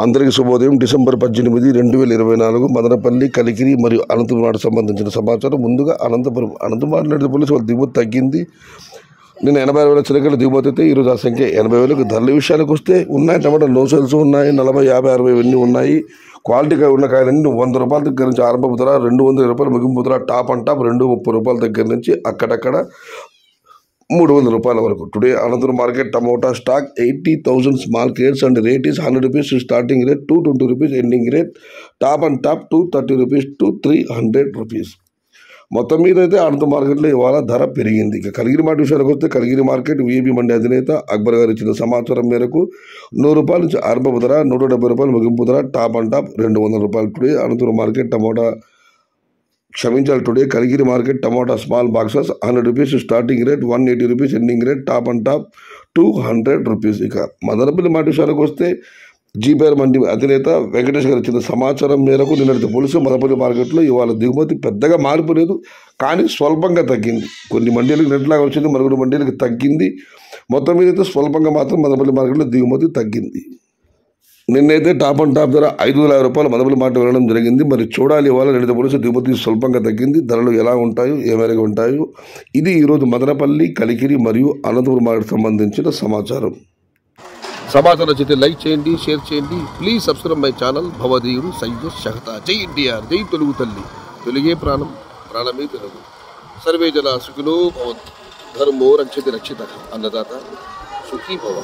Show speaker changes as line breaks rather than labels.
అందరికీ శుభోదయం. డిసెంబర్ 18, 2024 మదనపల్లి, కలికిరి మరియు అనంతపురం సంబంధించిన సమాచారం. ముందుగా అనంతపురం పోలీసు వాళ్ళ దిగుమతి తగ్గింది. నేను 80,000 చిలకల దిగుమతి అయితే ఈరోజు ఆ సంఖ్య 80,000. ధరల విషయానికి వస్తే ఉన్నాయి, టమాటా లో సేల్స్ ఉన్నాయి, 40, 50, 60 ఇవన్నీ ఉన్నాయి. క్వాలిటీగా ఉన్న కాయలన్నీ 100 రూపాయల దగ్గర నుంచి ఆరంభపు ధర, 220 రూపాయలు ముగింపు ధర, టాప్ అండ్ టాప్ 230 రూపాయల దగ్గర నుంచి అక్కడక్కడ 300 రూపాయల వరకు. Today Anantapuram market tomato stock 80,000 small crates and rate is 100 rupees starting rate, 220 rupees ending rate, top and top 230 rupees to 300 rupees. మొత్తం మీద అయితే అనంతపురం మార్కెట్లో ఇవాళ ధర పెరిగింది. ఇక కలిగిరి మార్కెట్ విషయానికి వస్తే కలిగిరి మార్కెట్ వీబీ మండి అధినేత అక్బర్ గారు ఇచ్చిన సమాచారం మేరకు 100 రూపాయల నుంచి ఆరంభపు ధర, 170 రూపాయలు ముగింపు ధర, టాప్ అండ్ టాప్ 200 రూపాయలు. Today Anantapuram market today Kaligiri market tomato small boxes 100 rupees starting rate, 180 rupees ending rate, top and top 200 rupees. ఇక మదనపల్లి మార్కెట్ విషయానికి వస్తే జీపీఆర్ మండి అధినేత వెంకటేష్ గారు ఇచ్చిన సమాచారం మేరకు నిన్నటి పోలీసు మదనపల్లి మార్కెట్లో ఇవాళ దిగుమతి పెద్దగా మార్పు లేదు, కానీ స్వల్పంగా తగ్గింది. కొన్ని మండీలకు నెట్లాగా వచ్చింది, మరొకటి మండీలకు తగ్గింది. మొత్తం మీద అయితే స్వల్పంగా మాత్రం మదనపల్లి మార్కెట్లో దిగుమతి తగ్గింది. నిన్నైతే టాప్ అండ్ టాప్ ధర 550 రూపాయలు మదనపల్లి మార్కెట్ వెళ్ళడం జరిగింది. మరి చూడాలి ఇవాళ నిన్నటి పోలీసు దిగుమతి స్వల్పంగా తగ్గింది. ధరలు ఎలా ఉంటాయో, ఏ మేరకు ఉంటాయో. ఇది ఈరోజు మదనపల్లి, కలికిరి మరియు అనంతపురం మార్కెట్ సంబంధించిన సమాచారం. సమాచారం నచ్చితే లైక్ చేయండి, షేర్ చేయండి. Please subscribe my channel. భవదీయుడు సయ్యద్ షహతా. జై ఎన్టీఆర్, జై తెలుగు తల్లి. తెలుగే ప్రాణం, ప్రాణమే తెలుగు. సర్వే జన సుఖినో భవంతు. ధర్మో రక్షతి రక్షిత. అన్నదాత సుఖీ భవ.